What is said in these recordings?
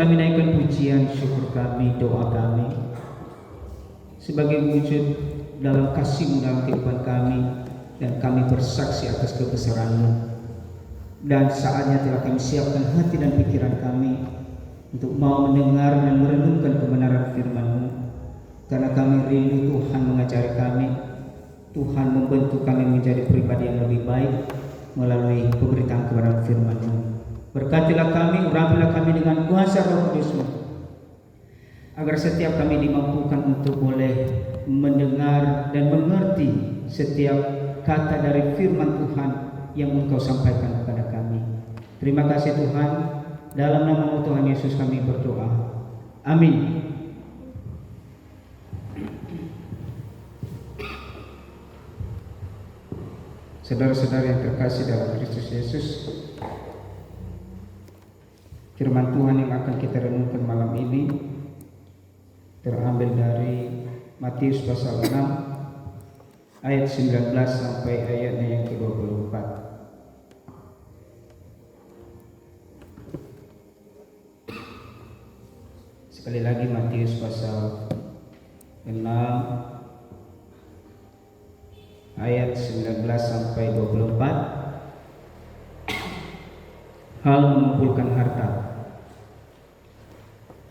Kami naikkan pujian syukur kami, doa kami sebagai wujud dalam kasih-Mu dalam kehidupan kami, dan kami bersaksi atas kebesaran-Mu. Dan saatnya telah kami siapkan hati dan pikiran kami untuk mau mendengar dan merenungkan kebenaran firman-Mu, karena kami rindu Tuhan mengajari kami, Tuhan membentuk kami menjadi pribadi yang lebih baik melalui pemberitaan kebenaran firman-Mu. Berkatilah kami, urapilah kami dengan kuasa Roh Kudus-Mu, agar setiap kami dimampukan untuk boleh mendengar dan mengerti setiap kata dari firman Tuhan yang Engkau sampaikan kepada kami. Terima kasih Tuhan, dalam nama Tuhan Yesus kami berdoa. Amin. Saudara-saudara yang terkasih dalam Kristus Yesus, firman Tuhan yang akan kita renungkan malam ini terambil dari Matius pasal 6 ayat 19 sampai ayatnya yang ke-24. Sekali lagi Matius pasal 6 ayat 19 sampai 24. Hal mengumpulkan harta.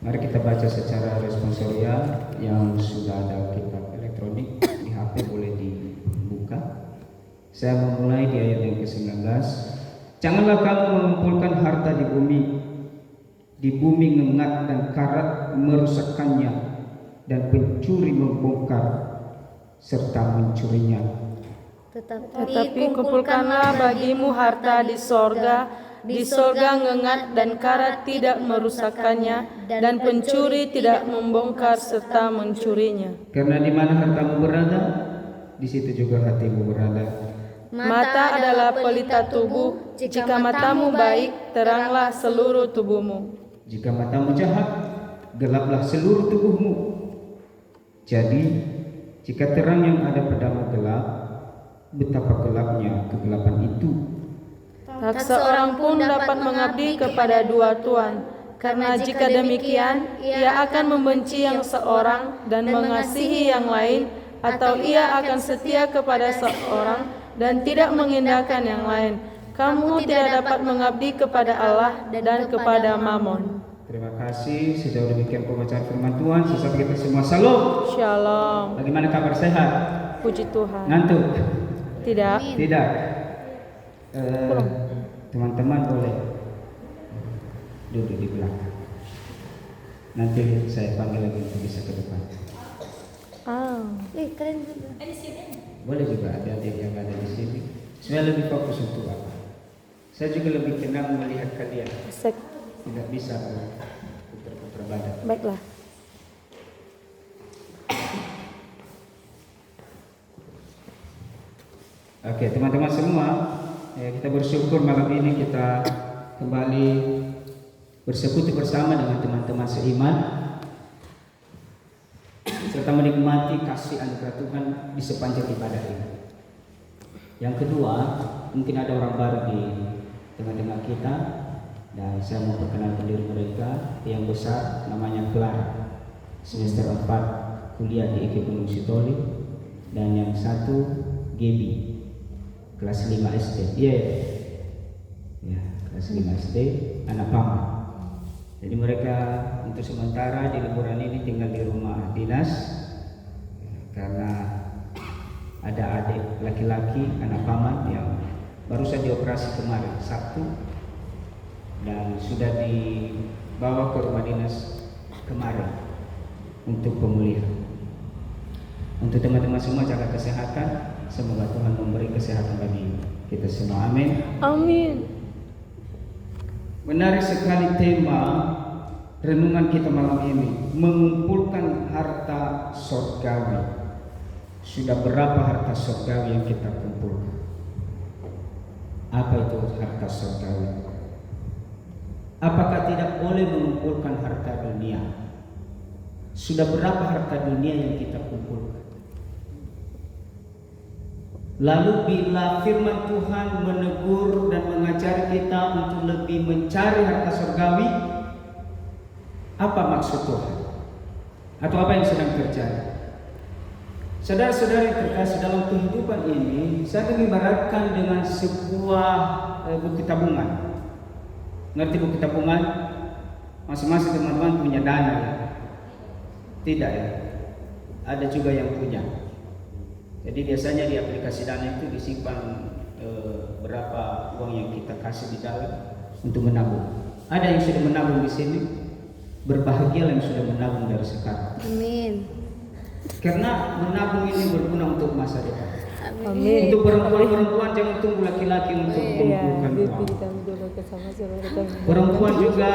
Mari kita baca secara responsorial. Yang sudah ada kitab elektronik di HP boleh dibuka. Saya memulai di ayat yang ke-19. Janganlah kamu mengumpulkan harta di bumi ngengat dan karat merusakkannya, dan pencuri membongkar serta mencurinya. Tetapi kumpulkanlah bagimu harta di sorga ngengat dan karat tidak merusakkannya, dan pencuri tidak membongkar serta mencurinya. Karena di mana hartamu berada, di situ juga hatimu berada. Mata adalah pelita tubuh. Jika matamu baik, teranglah seluruh tubuhmu. Jika matamu jahat, gelaplah seluruh tubuhmu. Jadi, jika terang yang ada padamu gelap, betapa gelapnya kegelapan itu. Tak seorang pun dapat mengabdi kepada dua tuan, karena jika demikian, ia akan membenci yang seorang dan mengasihi yang lain, atau ia akan setia kepada seorang dan tidak mengindahkan yang lain. Kamu tidak dapat mengabdi kepada Allah dan kepada Mamon. Terima kasih. Sejauh demikian pembacaan firman Tuhan. Sesama kita semua salam. Shalom. Bagaimana kabar, sehat? Puji Tuhan. Ngantuk? Tidak. Tidak. Teman-teman boleh duduk di belakang. Nanti saya panggil lagi untuk bisa ke depan. Keren juga. Boleh juga adik-adik yang ada di sini. Saya lebih fokus untuk apa? Saya juga lebih tenang melihat kalian. Tidak bisa putar-putar badan. Baiklah. Oke, teman-teman semua, kita bersyukur malam ini kita kembali bersekutu bersama dengan teman-teman seiman, serta menikmati kasih anugerah Tuhan di sepanjang ibadah ini. Yang kedua, mungkin ada orang baru di tengah-tengah kita, dan saya mau perkenalkan diri mereka. Yang besar namanya Clara, semester 4 kuliah di IK Gunung Sitoli, dan yang satu Gaby, kelas 5 SD. Ya, kelas 5 SD, anak Pama. Jadi mereka untuk sementara di liburan ini tinggal di rumah dinas, karena ada adik laki-laki anak paman yang baru saja dioperasi kemarin Sabtu, dan sudah dibawa ke rumah dinas kemarin untuk pemulihan. Untuk teman-teman semua jaga kesehatan. Semoga Tuhan memberi kesehatan bagi kita semua. Amin. Amin. Menarik sekali tema renungan kita malam ini, mengumpulkan harta surgawi. Sudah berapa harta surgawi yang kita kumpulkan? Apa itu harta surgawi? Apakah tidak boleh mengumpulkan harta dunia? Sudah berapa harta dunia yang kita kumpulkan? Lalu bila firman Tuhan menegur dan mengajari kita untuk lebih mencari harta surgawi, Apa maksud Tuhan? Atau apa yang sedang terjadi? Saudara-saudara yang terkasih, dalam kehidupan ini saya mengibaratkan dengan sebuah buku tabungan. Ngerti buku tabungan? Masing-masing teman-teman punya dana ya? Tidak ya? Ada juga yang punya. Jadi biasanya di aplikasi dana itu disimpan berapa uang yang kita kasih di dalam untuk menabung. Ada yang sudah menabung di sini. Berbahagialah yang sudah menabung dari sekarang. Amin. Karena menabung ini berguna untuk masa depan. Amin. Untuk perempuan jangan tunggu laki-laki untuk mengumpulkan uang. Perempuan juga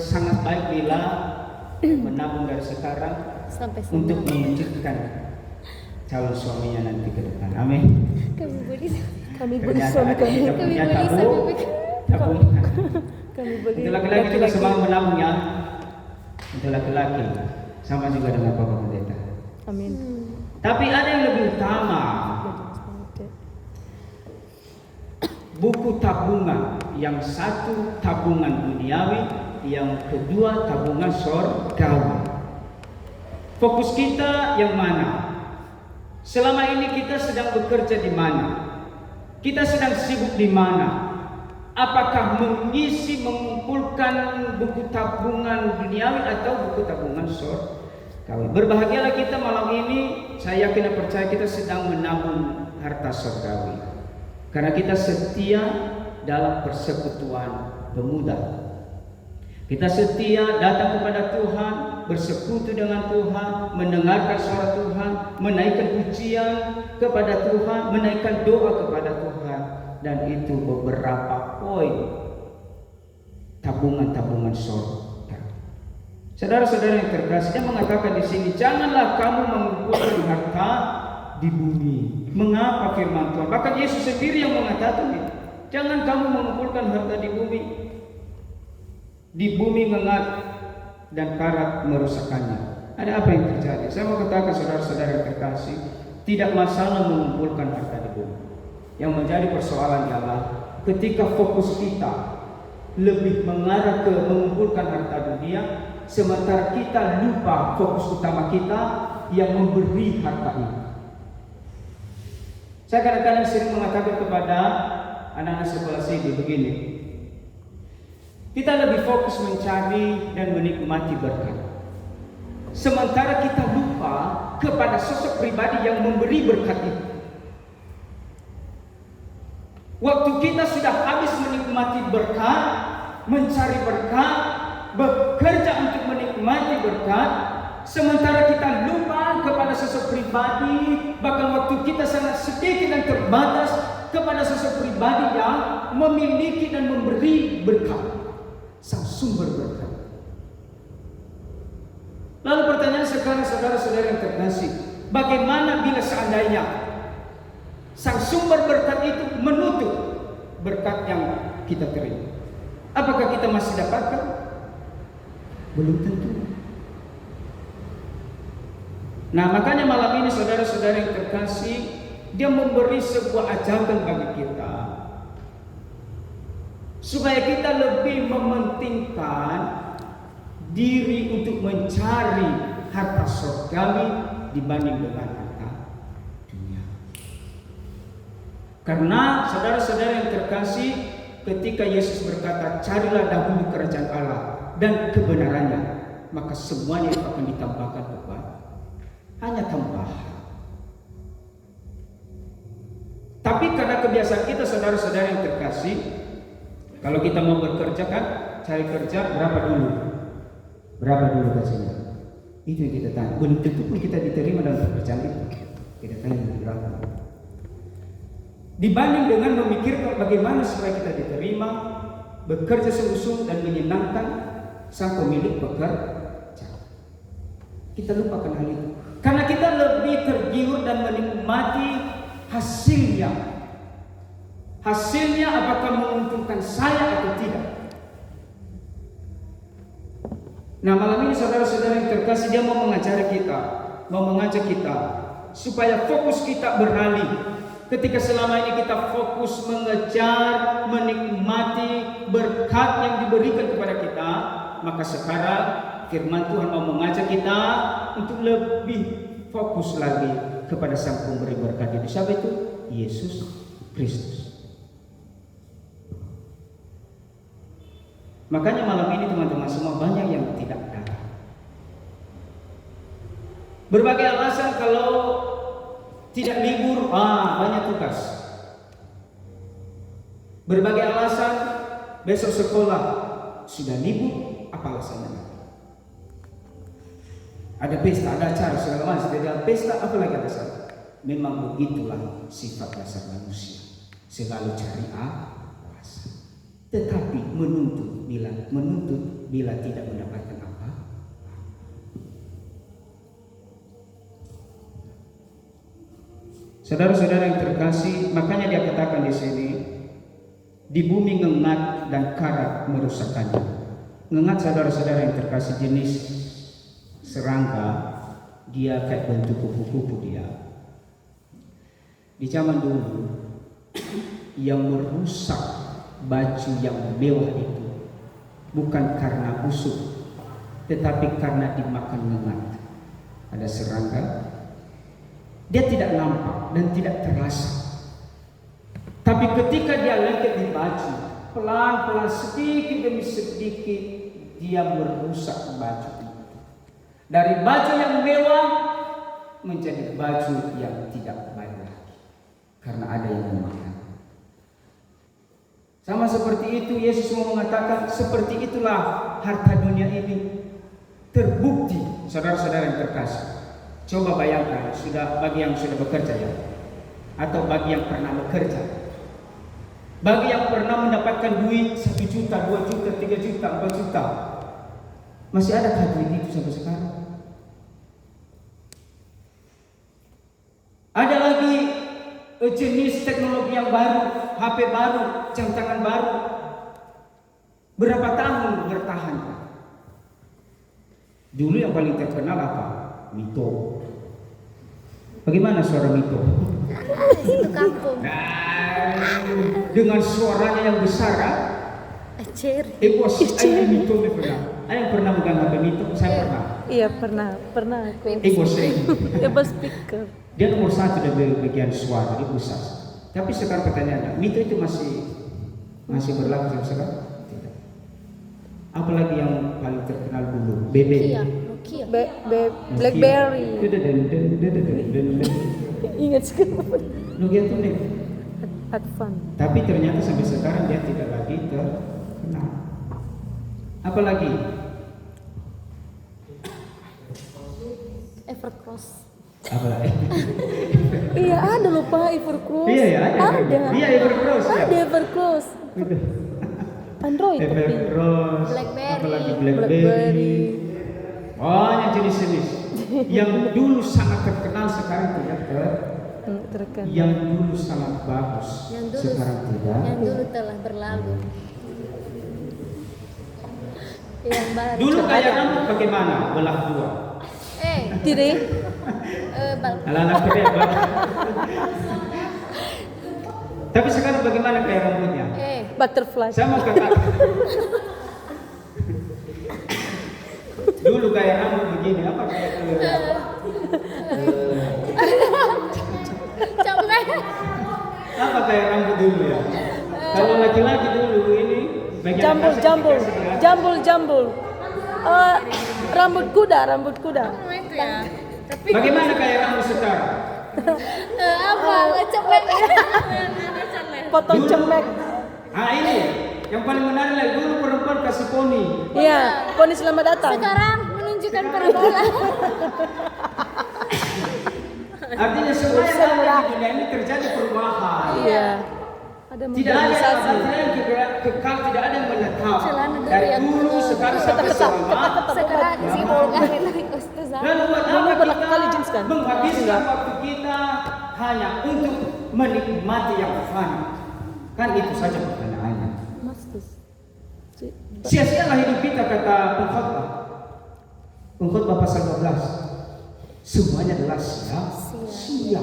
sangat baik bila menabung dari sekarang Sampai untuk mewujudkan calon suaminya nanti ke depan. Amin. Kami beli Ternyata suami ada kami. kita punya tabungan. Kami beli Untuk laki-laki kita semua menabung ya. Untuk laki-laki sama juga dengan Bapak Pendeta. Amin. Tapi ada yang lebih utama. Buku tabungan, yang satu tabungan duniawi, yang kedua tabungan surgawi. Fokus kita yang mana? Selama ini kita sedang bekerja di mana? Kita sedang sibuk di mana? Apakah mengumpulkan buku tabungan duniawi atau buku tabungan surgawi? Berbahagialah kita malam ini. Saya yakin dan percaya kita sedang menabung harta surgawi, karena kita setia dalam persekutuan pemuda. Kita setia datang kepada Tuhan, bersekutu dengan Tuhan, mendengarkan suara Tuhan, menaikkan pujian kepada Tuhan, menaikkan doa kepada Tuhan. Dan itu beberapa poin tabungan-tabungan surga. Saudara-saudara yang terkasih, dia mengatakan di sini, janganlah kamu mengumpulkan harta di bumi. Mengapa firman Tuhan? Bahkan Yesus sendiri yang mengatakan itu. Jangan kamu mengumpulkan harta di bumi. Di bumi mengat dan karat merusakkannya. Ada apa yang terjadi? Saya mau katakan saudara-saudara yang terkasih, tidak masalah mengumpulkan harta di bumi. Yang menjadi persoalan ialah ketika fokus kita lebih mengarah ke mengumpulkan harta dunia, sementara kita lupa fokus utama kita yang memberi harta itu. Saya kadang-kadang sering mengatakan kepada anak-anak sekolah sini begini, kita lebih fokus mencari dan menikmati berkat, sementara kita lupa kepada sosok pribadi yang memberi berkat itu. Waktu kita sudah habis menikmati berkat, mencari berkat, bekerja untuk menikmati berkat, sementara kita lupa kepada sosok pribadi, bahkan waktu kita sangat sedikit dan terbatas kepada sosok pribadi yang memiliki dan memberi berkat, sang sumber berkat. Lalu pertanyaan sekarang saudara-saudara yang terkasih, bagaimana bila seandainya sang sumber berkat itu menutup berkat yang kita terima? Apakah kita masih dapatkan? Belum tentu. Nah, makanya malam ini saudara-saudara yang terkasih, dia memberi sebuah ajakan bagi kita supaya kita lebih mementingkan diri untuk mencari harta surgawi dibanding dengan harta dunia. Karena saudara-saudara yang terkasih, ketika Yesus berkata, carilah dahulu kerajaan Allah dan kebenarannya, maka semuanya itu akan ditambahkan kepada hanya tambahan. Tapi karena kebiasaan kita saudara-saudara yang terkasih, kalau kita mau bekerja kan, cari kerja berapa dulu? Berapa dulu gajinya? Itu yang kita tanya. Belum tentu pun kita diterima dalam pekerjaan itu. Kita tanya berapa. Dibanding dengan memikirkan bagaimana supaya kita diterima, bekerja sungguh-sungguh dan menyenangkan sang pemilik pekerja. Kita lupakan hal itu. Karena kita lebih tergiur dan menikmati hasilnya. Hasilnya apakah menguntungkan saya atau tidak. Nah, malam ini saudara-saudara yang terkasih, dia mau mengajari kita, mau mengajak kita supaya fokus kita beralih. Ketika selama ini kita fokus mengejar, menikmati berkat yang diberikan kepada kita, maka sekarang firman Tuhan mau mengajak kita untuk lebih fokus lagi kepada Sang Pemberi berkat itu. Siapa itu? Yesus Kristus. Makanya malam ini teman-teman semua banyak yang tidak datang. Berbagai alasan, kalau tidak libur, banyak tugas. Berbagai alasan, besok sekolah sudah libur, apa alasannya? Ada pesta, ada acara, segala macam. Ada pesta, apa lagi alasan? Memang begitulah sifat dasar manusia, selalu cari alasan. Tetapi menuntut bila tidak mendapatkan apa. Saudara-saudara yang terkasih, makanya dia katakan di sini, di bumi ngengat dan karat merusakkannya. Ngengat, saudara-saudara yang terkasih, jenis serangga, dia kayak bentuk kupu-kupu dia. Di zaman dulu yang merusak baju yang mewah itu bukan karena busuk, tetapi karena dimakan ngengat. Ada serangga, dia tidak nampak dan tidak terasa, tapi ketika dia lengket di baju, pelan-pelan, sedikit demi sedikit, dia merusak baju itu. Dari baju yang mewah menjadi baju yang tidak baik lagi, karena ada yang memakan. Sama seperti itu, Yesus mau mengatakan, seperti itulah harta dunia ini terbukti. Saudara-saudara yang terkasih, coba bayangkan, bagi yang sudah bekerja ya, atau bagi yang pernah bekerja, bagi yang pernah mendapatkan duit 1 juta, 2 juta, 3 juta, 4 juta, masih adakah duit itu sampai sekarang? Ada lagi jenis teknologi yang baru, HP baru, jam tangan baru. Berapa tahun bertahan? Dulu yang paling terkenal apa? Mito. Bagaimana suara Mito? Itu kampung. Dengan suaranya yang besar kan? Bos, saya Mito pernah. Ada yang pernah megang HP Mito? Saya pernah. Iya, pernah aku. Bos Bos speaker. Dia nomor 1 dari bagian suara di pusat. Tapi sekarang pertanyaannya, Mito itu masih berlaku sampai sekarang? Tidak. Apalagi yang paling terkenal dulu, BB. Nokia. Blackberry. Ingat sekali. Nokia itu nih. Advan. Tapi ternyata sampai sekarang dia tidak lagi terkenal. Apalagi? Evercross. Apalagi? Iya, ada lupa Evercross. Iya ya, ada. Iya Evercross ya. Ada Evercross. Android tapi. Evercross. Blackberry. Apalagi Blackberry. Banyak jenis-jenis. Yang dulu sangat terkenal sekarang tidak terkenal. Yang dulu sangat bagus sekarang tidak. Yang dulu telah berlalu. Yang baru. Dulu kayak rambut bagaimana? Belah dua. Tidak. Anak-anak kecil. Tapi sekarang bagaimana kayak rambutnya? Butterfly. Sama kakak. Dulu kayak rambut begini, apa kayak apa kayak rambut dulu ya? Kalau laki-laki dulu ini jambul. Rambut kuda. Bagaimana kayak rambut sekarang? Apa? Cemek. Potong cemek. Ini yang paling menarik lagi, dulu perempuan kasih poni. Iya, poni selamat datang. Sekarang menunjukkan parabola. Artinya semua yang ada di dunia ini terjadi perubahan. Iya. Ada Tidak ada modernisasi. yang kekal, tidak ada yang menetap. Celana dulu Dari yang dulu sekarang sampai selama. Sekarang si Volga dari Ustazah. Lalu buat Dulu apa pernah kita kali jeans kan? menghabiskan Enggak. waktu kita hanya untuk menikmati yang fana? Kan itu saja pertanyaannya. Sia-sialah hidup kita, kata pengkhotbah pasal 12. Semuanya adalah sia-sia.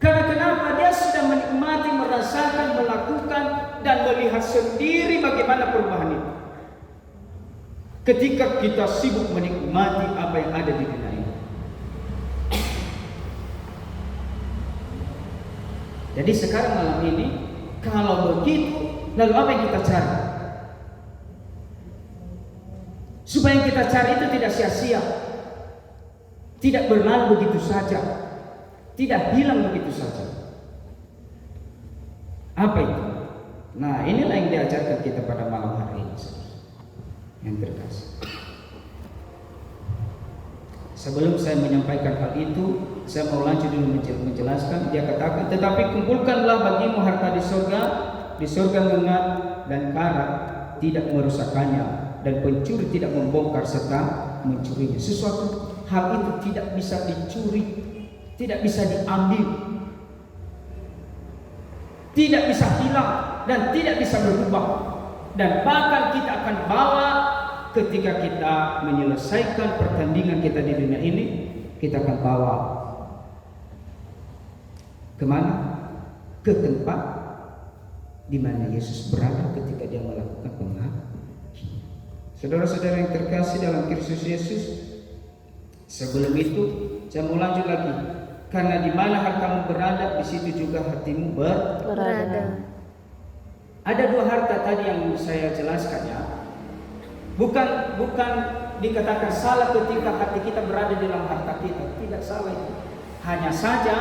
Karena kenapa? Dia sudah menikmati, merasakan, melakukan, dan melihat sendiri bagaimana perubahan itu. ketika kita sibuk menikmati apa yang ada di dunia ini. Jadi sekarang malam ini, kalau begitu, lalu apa yang kita cari? Supaya yang kita cari itu tidak sia-sia, tidak berlalu begitu saja, tidak hilang begitu saja. Apa itu? Nah, inilah yang diajarkan kita pada malam hari ini, yang terkasih. Sebelum saya menyampaikan hal itu, saya mau lanjut dulu menjelaskan. Dia katakan, tetapi kumpulkanlah bagimu harta di surga ngengat dan karat tidak merusakkannya, dan pencuri tidak membongkar serta mencurinya. Sesuatu hal itu tidak bisa dicuri, tidak bisa diambil, tidak bisa hilang, dan tidak bisa berubah. Dan bahkan kita akan bawa ketika kita menyelesaikan pertandingan kita di dunia ini, kita akan bawa kemana? Ke tempat di mana Yesus berada ketika dia melakukan penghakiman. Saudara-saudara yang terkasih dalam Kristus Yesus, sebelum itu saya mau lanjut lagi. Karena di mana hartamu berada, di situ juga hatimu berada. Ada dua harta tadi yang saya jelaskan ya. Bukan dikatakan salah ketika hati kita berada di dalam harta kita. Tidak salah itu. Hanya saja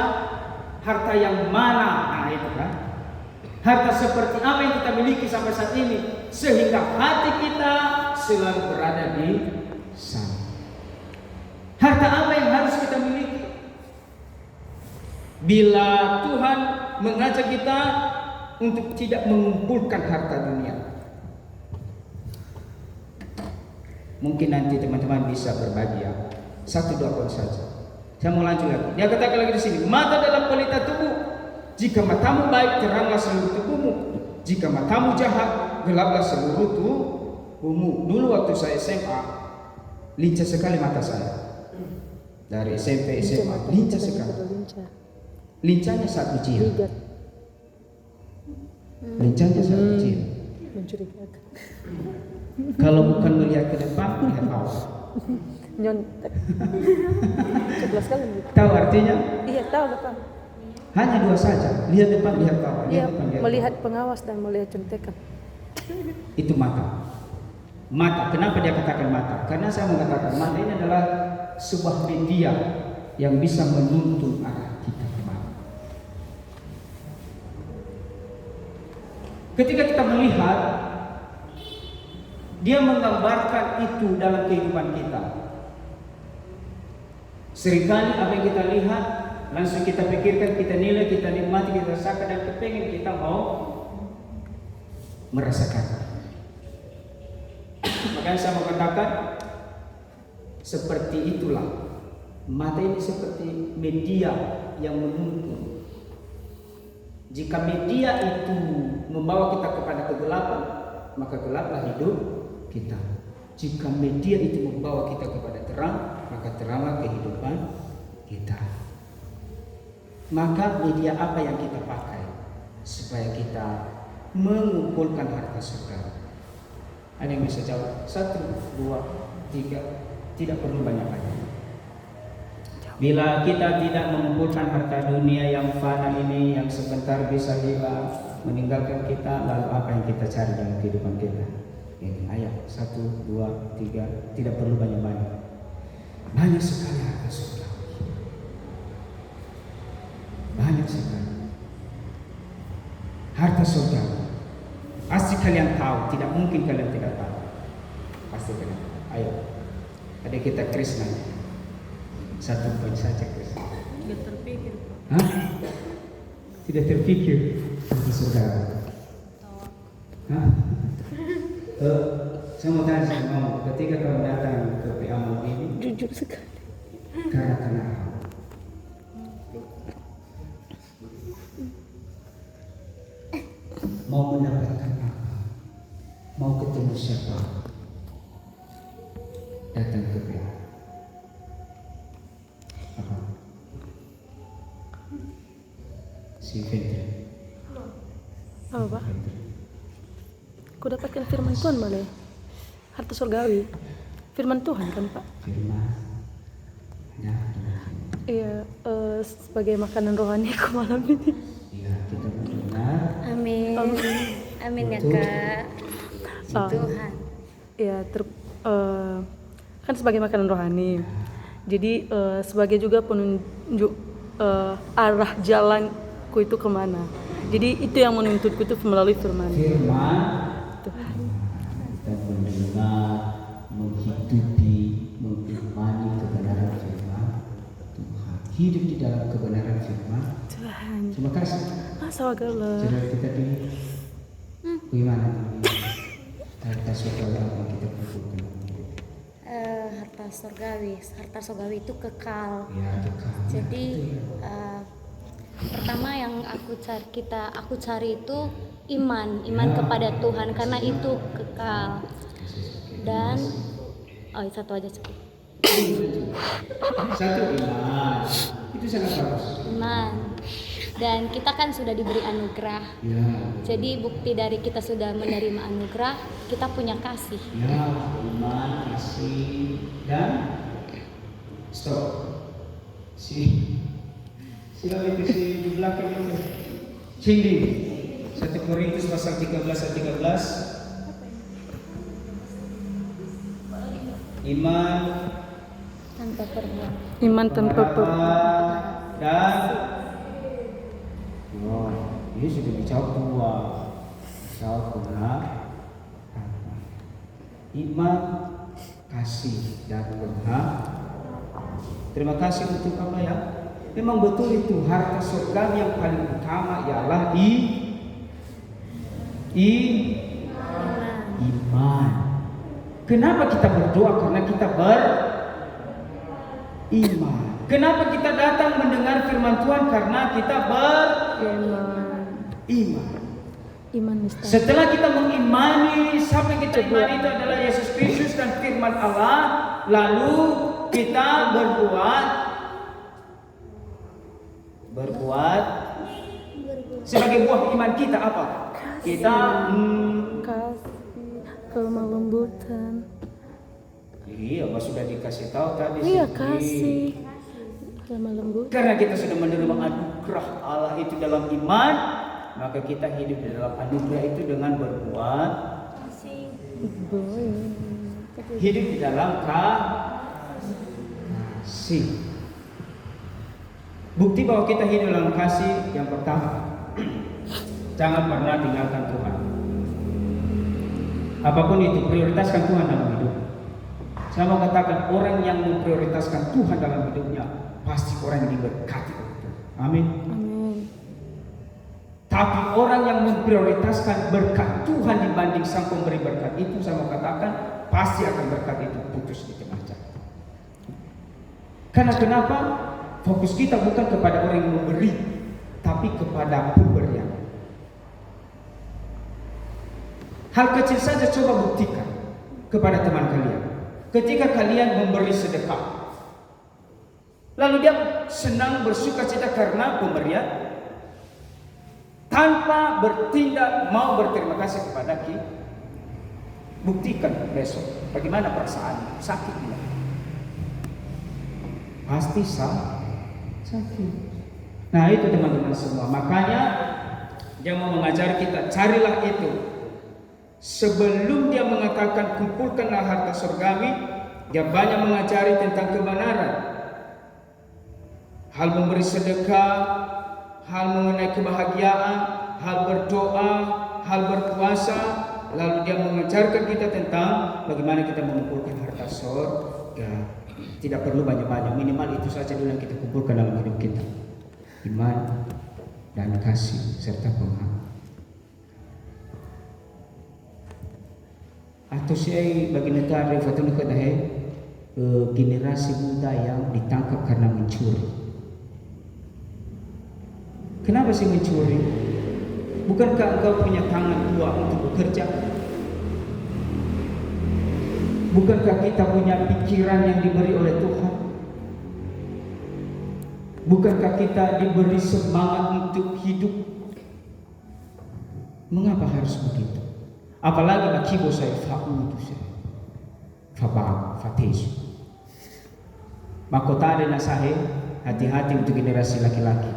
harta yang mana, nah itu kan. Harta seperti apa yang kita miliki sampai saat ini, sehingga hati kita selalu berada di sana. Harta apa yang harus kita miliki? Bila Tuhan mengajak kita untuk tidak mengumpulkan harta dunia, mungkin nanti teman-teman bisa berbagi ya, 1-2 poin saja. Saya mau lanjut lagi. Dia katakan lagi di sini, mata dalam pelita tubuh. Jika matamu baik, teranglah seluruh tubuhmu. Jika matamu jahat, gelaplah seluruh tubuhmu. Dulu waktu saya SMA, lincah sekali mata saya. Dari SMP, SMA, lincah sekali. Lincahnya saat ujian. Lincahnya saat ujian. Mencurigakan. Kalau bukan melihat ke depan, lihat bawah. Nyontek. 11 kali. Tahu artinya? Iya, tahu depan. Hanya 2 saja, lihat depan, lihat bawah, Iya, lihat depan, lihat melihat bawah. pengawas dan melihat contekan. Itu mata. Mata, kenapa dia katakan mata? Karena saya mengatakan mata ini adalah sebuah media yang bisa menuntun arah kita kemana. Ketika kita melihat, dia menggambarkan itu dalam kehidupan kita. Seringkali apa yang kita lihat, langsung kita pikirkan, kita nilai, kita nikmati, kita rasakan, dan kepengen kita mau merasakan. Makanya saya mau katakan, seperti itulah mata ini seperti media yang menuntun. Jika media itu membawa kita kepada kegelapan, maka gelaplah hidup kita. Jika media itu membawa kita kepada terang, maka teranglah kehidupan kita. Maka media apa yang kita pakai supaya kita mengumpulkan harta surga? Ada yang bisa jawab? 1, 2, 3. Tidak perlu banyak-banyak. Bila kita tidak mengumpulkan harta dunia yang fana ini, yang sebentar bisa hilang, meninggalkan kita, lalu apa yang kita cari dalam kehidupan kita? Ini ayat 1, 2, 3. Tidak perlu banyak-banyak. Banyak sekali harta surga. Banyak sekali harta surga. Pasti kalian tahu, tidak mungkin kalian tidak tahu. Pasti kalian tahu. Ayo, ada kita Krishna. 1 poin saja Krishna. Tidak terpikir. Hah? Tidak terpikir harta surga. Hah? Saya mau tanya sama kamu, ketika kau datang ke PAMU ini, Jujur sekali. karena kenapa? Mau mendapatkan apa? Mau ketemu siapa? Datang ke PA. Apa? Si Fendri. Apa, Pak? Ku dapatkan firman Tuhan malah. harta surgawi. Firman Tuhan kan Pak? Firman. Ya, Iya, sebagai makanan rohaniku malam ini. ya kita mendengar. Amin. Amin ya Betul. Kak. Tuhan. Ya, kan sebagai makanan rohani. Jadi sebagai juga penunjuk arah jalanku itu kemana. Jadi itu yang menuntutku itu melalui firman Tuhan. Kita mendengar, menghidupi, mengimani kebenaran firman Tuhan. Hidup di dalam kebenaran firman Tuhan. Terima kasih. Masa wagala. Saudara kita di bagaimana harta surgawi apa kita kumpulkan? Harta surgawi itu kekal. Ya, dekat. Jadi pertama yang aku cari itu iman kepada Tuhan karena itu kekal. Dan satu aja cukup. Satu iman. Itu sangat bagus. Iman. Dan kita kan sudah diberi anugerah. Ya. Jadi bukti dari kita sudah menerima anugerah, kita punya kasih. Ya, iman, kasih, dan stop. Sila itu di belakang itu. Cindi. 1 Korintus pasal 13 ayat 13. Iman Tanpa perbuatan. Iman tanpa pengharapan, dan ini sudah dijawab dua. Dijawab pengharapan. Iman, kasih, dan pengharapan. Terima kasih untuk apa ya? Memang betul itu harta surga yang paling utama ialah iman. Kenapa kita berdoa? Karena kita beriman. Kenapa kita datang mendengar firman Tuhan? Karena kita beriman. Iman mustahil. Setelah kita mengimani, sampai kita imani itu adalah Yesus Kristus dan firman Allah, lalu kita berbuat sebagai buah iman kita apa? Kita Kasih, kelembutan. iya, sudah dikasih tahu tadi. Iya, sedikit. kasih, lemah lembut. Karena kita sudah menerima anugerah Allah itu dalam iman, maka kita hidup di dalam anugerah itu dengan berbuat hidup di dalam kasih. Bukti bahwa kita hidup dalam kasih yang pertama, jangan pernah tinggalkan Tuhan. Apapun itu, prioritaskan Tuhan dalam hidup. Saya mau katakan, orang yang memprioritaskan Tuhan dalam hidupnya pasti orang yang diberkati oleh Tuhan. Amin. Amin. Tapi orang yang memprioritaskan berkat Tuhan dibanding sang pemberi berkat itu, saya mau katakan pasti akan berkat itu putus di tengah jalan. Karena kenapa? Fokus kita bukan kepada orang yang memberi, tapi kepada pemberian. Hal kecil saja coba buktikan kepada teman kalian. Ketika kalian memberi sedekah, lalu dia senang bersuka cita karena pemberian, tanpa bertindak mau berterima kasih kepada kita, buktikan besok bagaimana perasaan sakit dia. Pasti sakit. Nah itu teman-teman semua. Makanya dia mau mengajari kita, carilah itu. Sebelum dia mengatakan kumpulkanlah harta surgawi, dia banyak mengajari tentang kebenaran. Hal memberi sedekah, hal mengenai kebahagiaan, hal berdoa, hal berpuasa. Lalu dia mengajarkan kita tentang bagaimana kita mengumpulkan harta surga. Tidak perlu banyak-banyak, minimal itu saja dulu yang kita kumpulkan dalam hidup kita. Iman dan kasih serta pengharapan. Atau saya bagi negara fatun ke generasi muda yang ditangkap karena mencuri. Kenapa sih mencuri? Bukankah engkau punya tangan dua untuk bekerja? Bukankah kita punya pikiran yang diberi oleh Tuhan? Bukankah kita diberi semangat untuk hidup? Mengapa harus begitu? Apalagi akibat saya faul itu saya. fatesu. Makota na sahe, hati-hati untuk generasi laki-laki.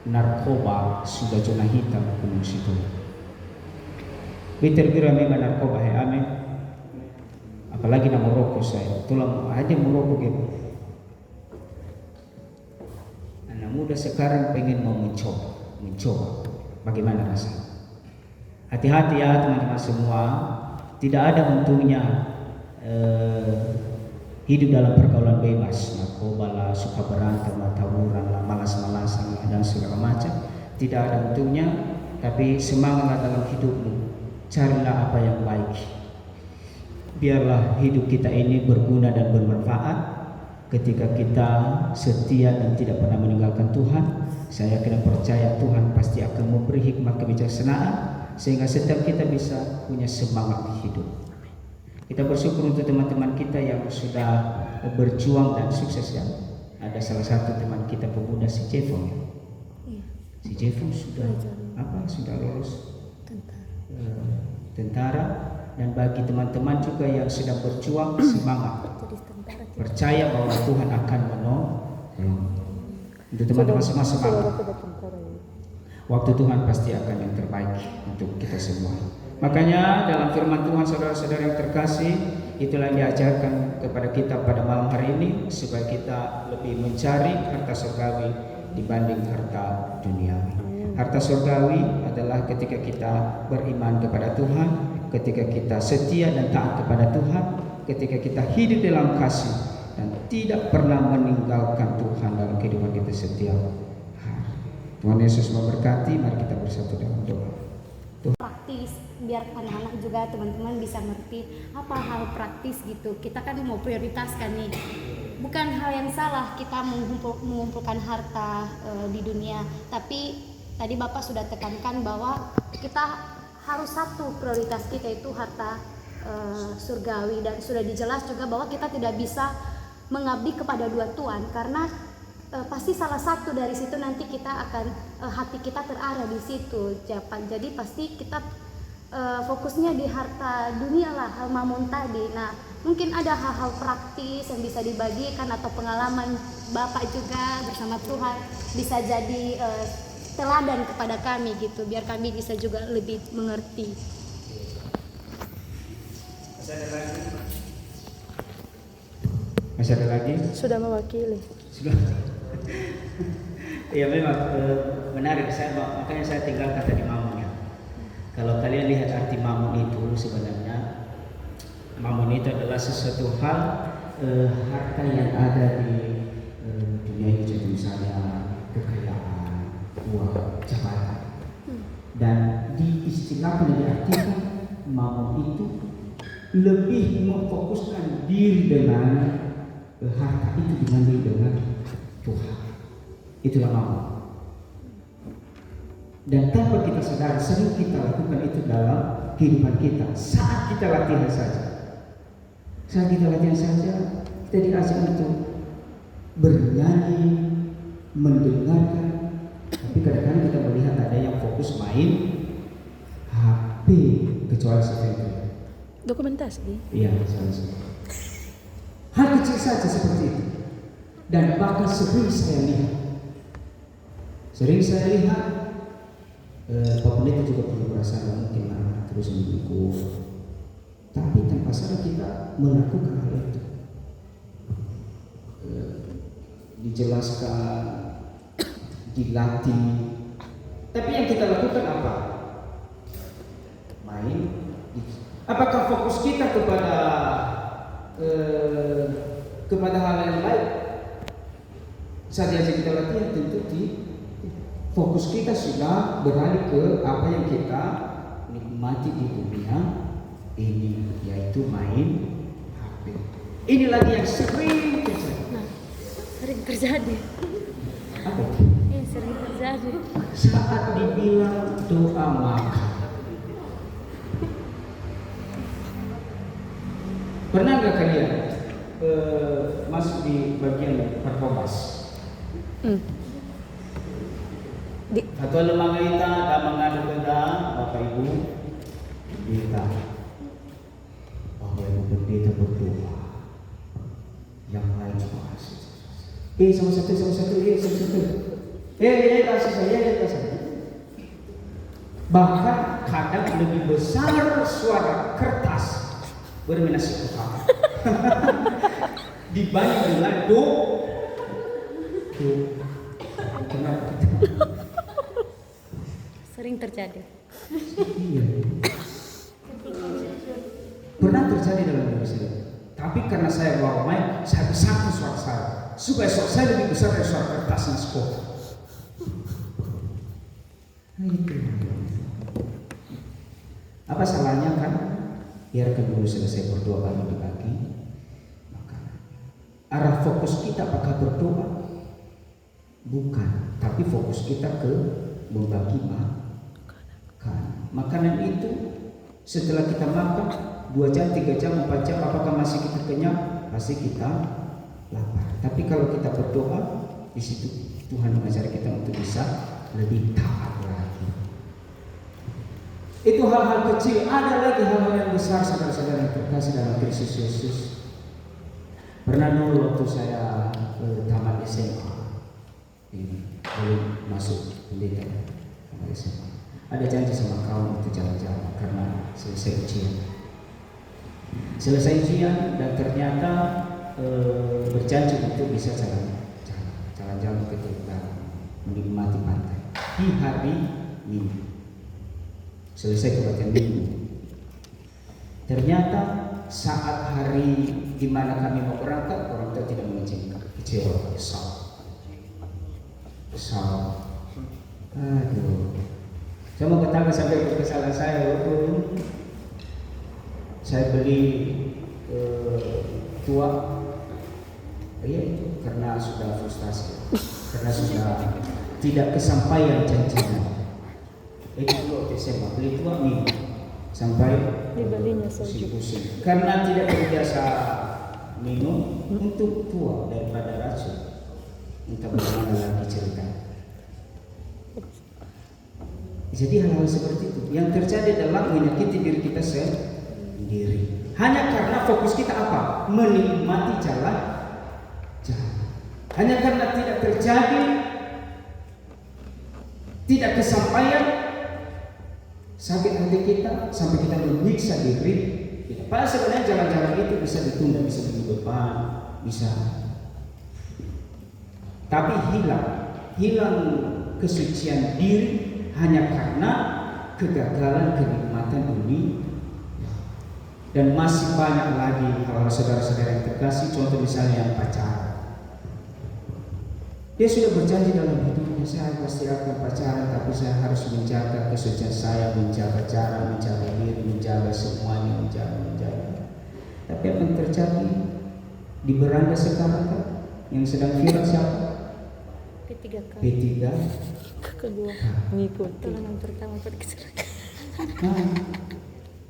Narkoba sudah zona hitam gunung situ. Peter kira memang narkoba amin. Apalagi nama merokok saya, tulang aja merokok gitu. Anak muda sekarang pengen mau mencoba. Bagaimana rasanya? Hati-hati ya teman-teman semua. Tidak ada untungnya hidup dalam pergaulan bebas, narkoba lah, suka berantem lah, tawuran lah, malas-malasan lah, dan segala macam. Tidak ada untungnya, tapi semangatlah dalam hidupmu. Carilah apa yang baik. Biarlah hidup kita ini berguna dan bermanfaat. Ketika kita setia dan tidak pernah meninggalkan Tuhan, saya kena percaya Tuhan pasti akan memberi hikmat kebijaksanaan sehingga setiap kita bisa punya semangat hidup. Kita bersyukur untuk teman-teman kita yang sudah berjuang dan sukses ya. Ada salah satu teman kita pemuda si Jefong ya. Si Jefong sudah sudah lolos tentara, dan bagi teman-teman juga yang sedang berjuang semangat. Percaya bahwa Tuhan akan menolong. Untuk teman-teman semua semangat. Waktu Tuhan pasti akan yang terbaik untuk kita semua. Makanya dalam firman Tuhan saudara-saudara yang terkasih, itulah yang diajarkan kepada kita pada malam hari ini supaya kita lebih mencari harta surgawi dibanding harta duniawi. Harta surgawi adalah ketika kita beriman kepada Tuhan, ketika kita setia dan taat kepada Tuhan, ketika kita hidup dalam kasih dan tidak pernah meninggalkan Tuhan dalam kehidupan kita setiap hari. Tuhan Yesus memberkati. Mari kita bersatu dalam doa. Praktis, biar anak-anak juga teman-teman bisa ngerti apa hal praktis gitu. Kita kan mau prioritaskan nih, bukan hal yang salah kita mengumpulkan harta di dunia, tapi tadi Bapak sudah tekankan bahwa kita harus satu prioritas kita itu harta surgawi, dan sudah dijelas juga bahwa kita tidak bisa mengabdi kepada dua tuan karena pasti salah satu dari situ nanti kita akan hati kita terarah di situ. Jadi pasti kita fokusnya di harta dunia lah, hal mamun tadi. Nah, mungkin ada hal-hal praktis yang bisa dibagikan atau pengalaman Bapak juga bersama Tuhan bisa jadi teladan kepada kami gitu, biar kami bisa juga lebih mengerti. Masih ada lagi? Sudah mewakili. Sudah. Ya memang menarik, makanya saya tinggalkan tadi mamun ya. Kalau kalian lihat arti mamun itu sebenarnya, mamun itu adalah sesuatu hal harta yang ada di dunia ini, jadi misalnya kekayaan, uang, jabatan. Dan diistilahkan dan diartikan mamun itu lebih memfokuskan diri dengan harta itu dibanding dengan Tuhan. Itulah mamun. Dan tanpa kita sadar, sering kita lakukan itu dalam kehidupan kita. Saat kita latihan saja, kita diajak untuk bernyanyi, mendengarkan. Tapi kadang-kadang kita melihat ada yang fokus main HP, kecuali seperti itu. Dokumentasi. Iya, misalnya. Hal kecil saja seperti itu. Dan bahkan sering saya lihat Pak Pendeta juga punya perasaan mungkin terus mendukung, tapi tanpa sadar kita melakukan hal itu. Dijelaskan, dilatih, tapi yang kita lakukan apa? Main. Apakah fokus kita kepada hal yang lain? Saat kita latihan tentu fokus kita sudah beralih ke apa yang kita nikmati di dunia ini, yaitu main HP. Ini lagi yang sering terjadi. Sering terjadi. Apa? Sering terjadi. Saat dibilang doa makan. Pernah nggak kalian masuk di bagian performance? Atau lemang kita dan mengadu kita, Bapak Ibu kita, Bapak Ibu beta berdoa, yang lain juga asik. Sama satu, kasih saya. Bahkan kadang lebih besar suara kertas berminasi Tuhan dibanding do. Kenapa kita? Sering terjadi. Iya. Pernah terjadi dalam diri saya. Tapi karena saya bawa mic, saya besarkan suara saya supaya suara saya lebih besar dari suara kertasnya sekolah. Apa salahnya kan? Biarkan dulu selesai berdoa baru dibagi. Maka arah fokus kita apakah berdoa? Bukan, tapi fokus kita ke membagi makan. Makanan itu setelah kita makan 2 jam, 3 jam, 4 jam, apakah masih kita kenyang? Pasti kita lapar. Tapi kalau kita berdoa, di situ Tuhan mengajar kita untuk bisa lebih taat lagi. Itu hal-hal kecil. Ada lagi hal-hal yang besar, saudara-saudara yang terkasih dalam Kristus Yesus. Pernah dulu waktu saya tamat SMA, belum masuk pendidikan tamat SMA, ada janji sama kawan untuk jalan-jalan karena selesai ujian. Dan ternyata berjanji untuk bisa jalan-jalan ke utara, menikmati pantai di hari Minggu. Selesai kebaktian Minggu. Ternyata saat hari di mana kami mau berangkat, orang tua tidak mengizinkan. Kecewa, kesal. Aduh. Saya mau katakan sampai kekesalan saya. Saya beli tua. Iya itu karena sudah frustasi, karena sudah tidak kesampaian janjinya. Itu dulu waktu saya beli tua minum sampai dibelinya soju. pusing. Karena tidak terbiasa minum untuk tua daripada racun. Entah bagaimana lagi cerita. Jadi hal-hal seperti itu yang terjadi dalam menyakiti diri kita sendiri. Hanya karena fokus kita apa? Menikmati jalan. Hanya karena tidak terjadi, tidak kesampaian, sakit hati kita sampai kita menyiksa diri kita. Padahal sebenarnya jalan-jalan itu bisa ditunda, bisa minggu depan, bisa. Tapi hilang kesucian diri hanya karena kegagalan kenikmatan dunia. Dan masih banyak lagi hal-hal saudara-saudara yang terkasih. Contoh misalnya yang pacaran. Dia sudah berjanji dalam hidupnya, saya pasti akan pacaran, tapi saya harus menjaga kesucian saya, menjaga jarak, menjaga diri, menjaga semuanya, menjaga. Tapi apa yang terjadi di beranda sekarang kan? Yang sedang viral siapa? P3K. Kedua mengikuti. Yang pertama kecelakaan.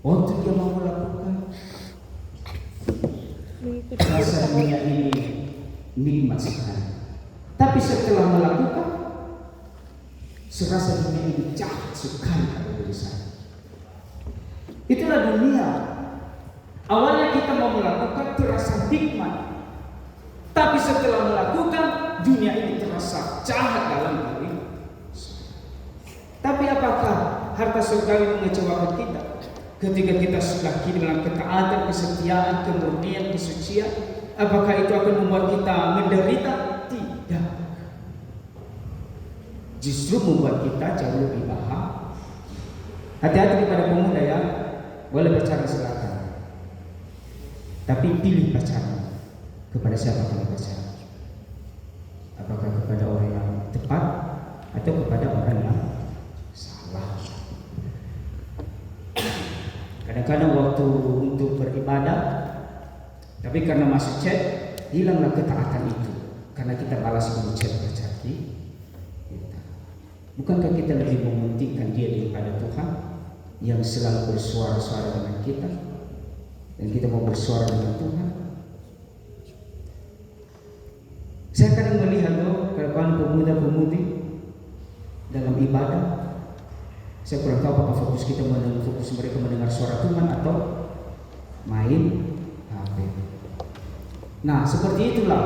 Waktu dia mau melakukan Mengikuti. rasanya ini nikmat sekali. Tapi setelah melakukan, serasa dunia ini jahat sekali pada diri saya. Itulah dunia. Awalnya kita mau melakukan terasa nikmat, tapi setelah melakukan dunia ini terasa jahat dalam diri. Tapi apakah harta surgawi mengecewakan kita? Ketika kita sudah hidup dalam ketaatan, kesetiaan, kemurnian, kesucian, apakah itu akan membuat kita menderita? Tidak. Justru membuat kita jauh lebih bahagia. Hati-hati kepada pemuda yang boleh pacaran silakan, tapi pilih pacaran. Kepada siapa kalian pacaran? Apakah kepada orang yang tepat atau kepada orang yang salah? Kadang-kadang waktu untuk beribadah, tapi karena masuk chat, hilanglah ketaatan itu. Karena kita balas dulu chat pacar kita. Bukankah kita lebih mementingkan dia daripada Tuhan yang selalu bersuara-suara dengan kita, dan kita mau bersuara dengan Tuhan? Saya kadang melihat kawan pemuda-pemudi dalam ibadah. Saya kurang tahu apakah fokus mereka mendengar suara Tuhan atau main Nah, seperti itulah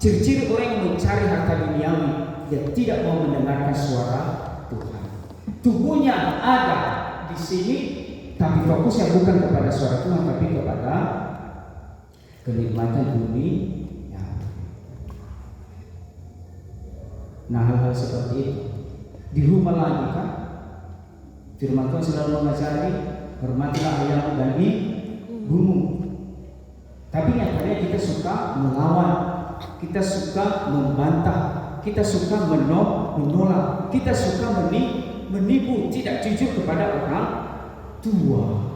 ciri-ciri orang yang mencari harta duniawi. Dia tidak mau mendengarkan suara Tuhan. Tubuhnya ada di sini, tapi fokusnya bukan kepada suara Tuhan, tapi kepada kenikmatan dunia. Nah, hal-hal seperti itu di rumah lagi kan. Firman Tuhan selalu mengajari, hormatilah ayahmu dan ibumu. Tapi nyatanya kita suka melawan, kita suka membantah, kita suka menolak, kita suka menipu, tidak jujur kepada orang tua.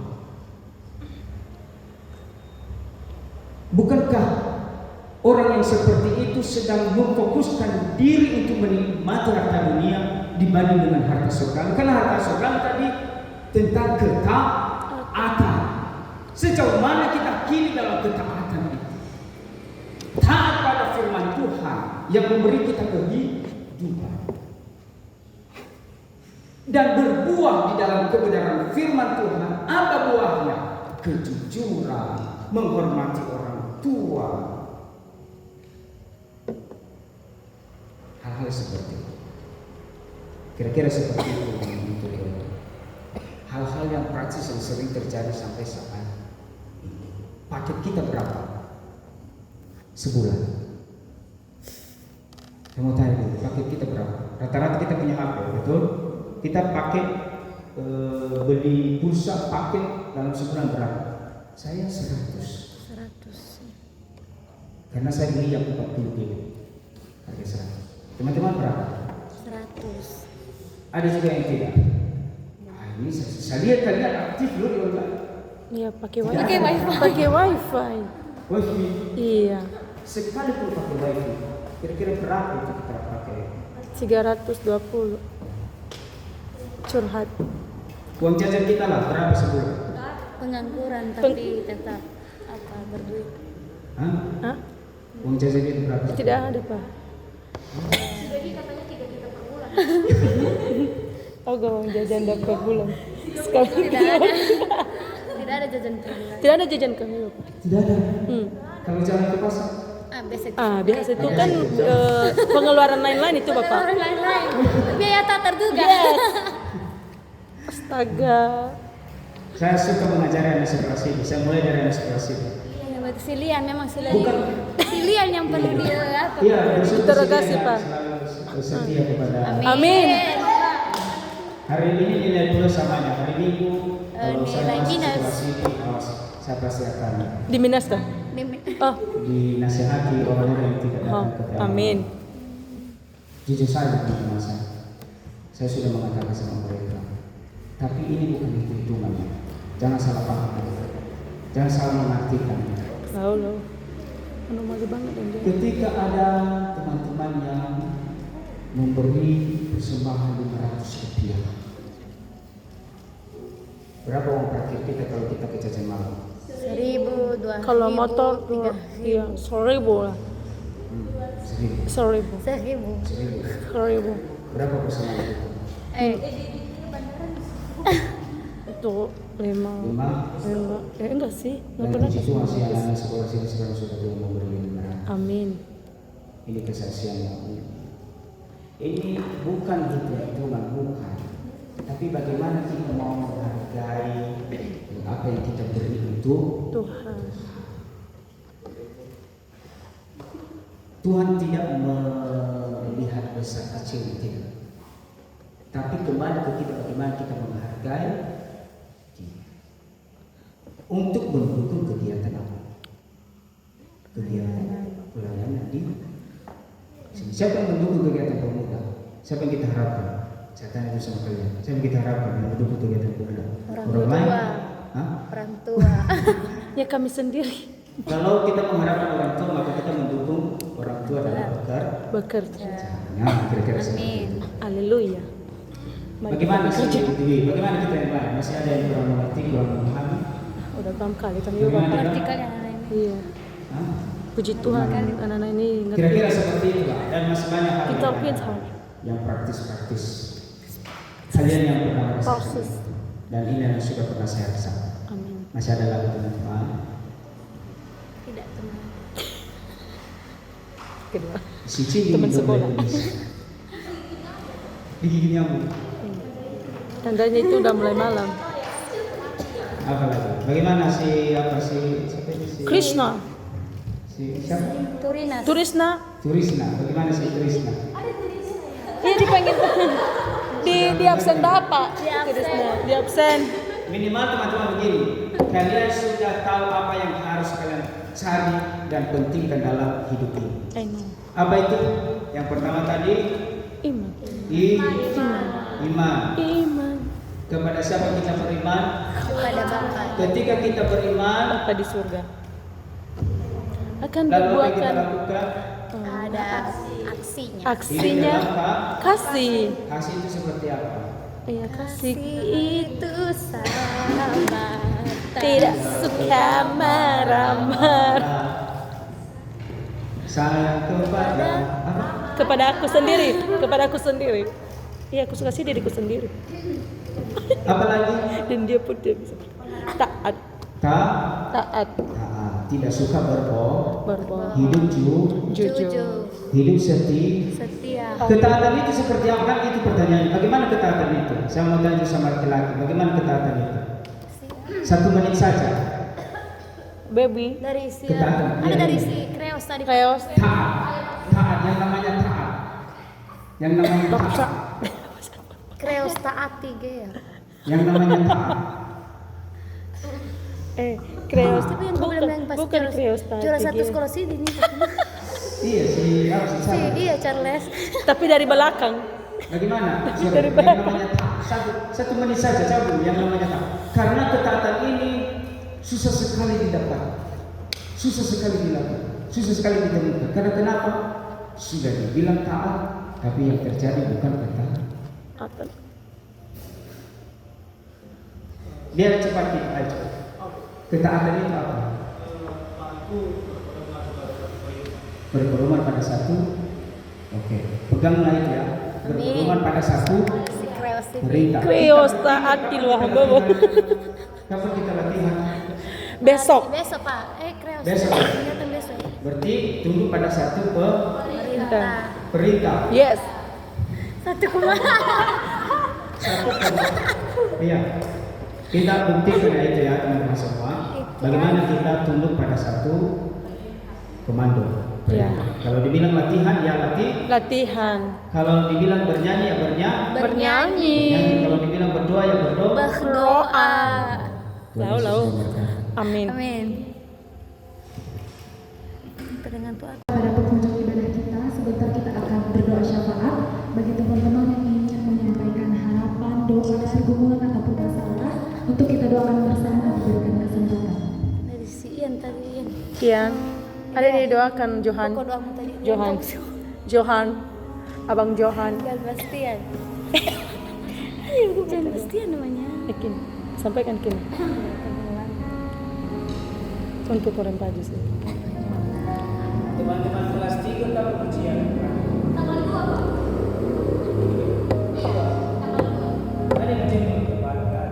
Bukankah orang yang seperti itu sedang memfokuskan diri untuk menikmati harta dunia dibanding dengan harta surga? Karena harta surga tadi tentang ketaatan. Sejauh mana kita kini dalam ketaatan itu? Taat pada firman Tuhan yang memberi kita kehidupan dan berbuah di dalam kebenaran firman Tuhan. Apa buahnya? Kejujuran, menghormati orang tua, hal-hal seperti itu. Kira-kira seperti itu untuk hal-hal yang praktis yang sering terjadi sampai saat ini. Paket kita berapa? Sebulan. Saya mau tanya dulu, paket kita berapa? Rata-rata kita punya HP, betul? Kita pakai beli pulsa paket dalam sebulan berapa? Saya 100. Karena saya beli yang 40 GB. Harga 100. Teman-teman berapa? 100. Ada juga yang tidak. Nah, ini saya lihat kalian aktif loh di online. Iya, pakai wifi. Pakai wifi. Pakai wifi. Wifi. Iya. Sekali pun pakai wifi. Kira-kira berapa itu kita pakai? 320. Curhat. Uang jajan kita lah berapa sebulan? Pengangguran tapi tetap berduit. Hah? Uang jajan itu berapa? Tidak ada, Pak. Jadi katanya 3 juta per bulan. Oh, gak uang jajan per bulan. Sekali. Tidak ada jajan per bulan. Tidak ada jajan kami, Pak. Tidak ada. Kalau jalan ke pasar? Biasa itu kan pengeluaran lain-lain itu, Bapak. Orang lain-lain. Biaya tak terduga. Yes. Astaga. Saya suka mengajari anak sebelah sini. Saya mulai dari anak sebelah sini. Iya, Silian memang Silian. Bukan. Silian yang perlu dia apa? Iya, Interogasi, Pak. Selalu setia kepada. Amin. Hari ini nilai plus samanya. Hari Minggu kalau saya nilai masuk minus. sebelah sini, saya pasti akan Di minus kan? Oh, dinasihati orang-orang yang tidak datang ke dalam. amin. Jujur saja teman-teman saya sudah mengatakan sama mereka. Tapi ini bukan hitung-hitungannya. Jangan salah paham. Jangan salah mengartikan. Lalu, anomali banget anjir. Ketika ada teman-teman yang memberi persembahan 500 rupiah, berapa uang parkir kita kalau kita ke jajan malam? 1.000, 2.000. Kalau motor, iya, 1.000 lah. 1.000. 1.000. 1.000. 1.000. Berapa persembahan itu? Itu 5. Enggak sih, nggak Dan pernah di situ kasih. masih anak sekolah sini sekarang sudah belum memberi 500. Amin. Ini kesaksian yang unik. Ini bukan hitung-hitungan, bukan. Tapi bagaimana kita mau menghargai apa yang kita beri untuk Tuhan. Tuhan tidak melihat besar kecil, tidak. Tapi kembali ke kita bagaimana kita menghargai dia. Untuk mendukung kegiatan apa? Kegiatan pelayanan di sini. Siapa yang mendukung kegiatan pemuda? Siapa yang kita harapkan? Saya tanya itu sama kalian. Siapa yang kita harapkan yang mendukung kegiatan pemuda? Orang lain? tua. Hah? Orang tua. Ya kami sendiri Kalau kita mengharapkan orang tua, maka kita mendukung orang tua dalam bekerja. Nah, kira-kira seperti Amin. itu. Haleluya. Mari Bagaimana kita sih bekerja. Dewi? Bagaimana kita yang lain? Masih ada yang kurang mengerti, kurang memahami? Udah paham kali kami Bagaimana? Bapak. Berarti kalian anak ini. Iya. Hah? Puji Tuhan, anak-anak ini ngerti. Kira-kira seperti itu lah. Dan masih banyak hal Kita yang lain. pintar. Yang praktis-praktis. Kalian yang pernah merasakan Proses. itu. Dan ini yang sudah pernah saya rasakan. Amin. Masih ada lagi teman-teman. kedua. Si Cili Teman juga sekolah. bisa. Digigit nyamuk. Tandanya itu udah mulai malam. Apa lagi? Bagaimana si siapa ini si Krishna, si siapa? Turinas. Turisna, Turisna. Bagaimana si Turisna? iya dipanggil di absen bapak. Di absen. Turisna, di absen. Minimal teman-teman begini, kalian sudah tahu apa yang harus kalian cari dan pentingkan dalam hidup ini. I know. Apa itu? Yang pertama tadi Iman. iman. Iman. Kepada siapa kita beriman? Kepada Bapa. Ketika kita beriman, Bapa di surga akan lalu apa yang kita berbuatkan lakukan? Ada aksinya. Ini aksinya adalah kasih. kasih itu seperti apa? Iya kasih. Itu sahabat. Tidak suka marah-marah. Sayang kepada apa? Kepada aku sendiri. Iya, aku suka sih diriku sendiri. Apa lagi? Dan dia pun dia bisa taat. Taat. Tidak suka Berbohong. hidup Jujur. hidup Setia. Ketaatan itu seperti apa? Kan itu pertanyaan. Bagaimana ketaatan itu? Saya mau tanya sama laki-laki. Bagaimana ketaatan itu? 1 menit saja. Baby. Dari si Ketaatan. ada Iya, dari iya. si Kreos tadi. Chaos. Taat. Yang namanya taat. Kreos taati ya. Yang namanya taat. Kreos. Tapi yang gue bilang pas bukan Kreos tadi. juara satu sekolah sini nih. Iya si Iya Charles. Tapi dari belakang. Bagaimana? Dari Yang namanya taat. 1 menit saja cabut. Yang namanya taat. Karena ketaatan ini susah sekali didapat, susah sekali dilakukan, susah sekali ditemukan. Karena kenapa? Sudah dibilang taat, tapi yang terjadi bukan ketaatan. Apa? Biar cepat aja. Ketaatan itu apa? Berpedoman pada satu. Oke, peganglah itu ya. Berpedoman pada satu Si Kreos itu. perintah. Kreos taat di luar bawah. Kapan kita latihan? Besok. Besok Pak. Kreos. Besok. Kelihatan besok. Berarti tunggu pada satu Perintah. perintah. Yes. 1 kemana? Iya. Kita buktikan ya itu ya teman-teman semua. Bagaimana kita tunduk pada satu komando. Ya. Kalau dibilang latihan ya Latihan. Kalau dibilang bernyanyi ya bernyanyi. Bernyanyi. Kalau dibilang berdoa ya berdoa. Berdoa. Lau. Amin. Amin. Dengan Tuhan. Pada penghujung ibadah kita, sebentar kita akan berdoa syafaat bagi teman-teman yang ingin menyampaikan harapan, doa, pergumulan ataupun masalah untuk kita doakan bersama diberikan kesempatan. Dari si Ian tadi Ian. Kian. Ada didoakan Johan. Pokok doamu tadi. Johan. Abang Johan. Jan Bastian. Jan Bastian namanya. Kin. Sampaikan Kin. Untuk orang pagi sih. Teman-teman kelas 3 kamu ujian. Ada yang ujian minggu depan kan?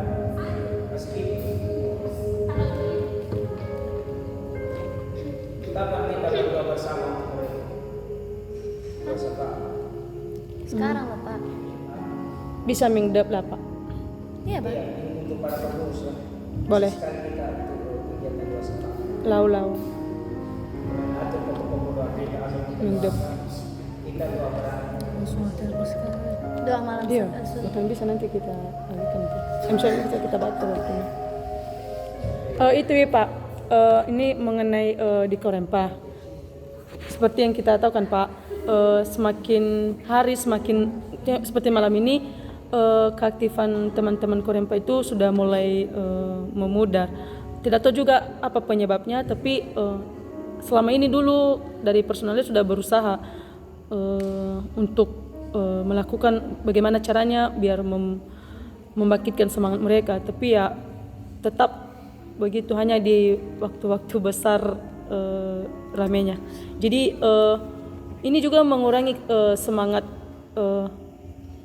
Meski kapan kita berdoa bersama untuk mereka? Bersama. Sekarang lah Pak. Bisa mingdep lah Pak. Iya Pak. Untuk para pengurus ya. Boleh. Sekarang kita untuk kegiatan bersama. Lau. Atur untuk pembunuh kita asal Mingdep. kita doa berani. Doa malam Iya. Sabtu. Bahkan bisa nanti kita alihkan. Misalnya kita baca waktunya. Itu ya Pak. Ini mengenai di Korempa. Seperti yang kita tahu kan Pak, semakin hari seperti malam ini keaktifan teman-teman Korempa itu sudah mulai memudar. Tidak tahu juga apa penyebabnya, tapi selama ini dulu dari personalnya sudah berusaha untuk melakukan bagaimana caranya biar membangkitkan semangat mereka, tapi ya tetap begitu hanya di waktu-waktu besar ramenya. Jadi ini juga mengurangi semangat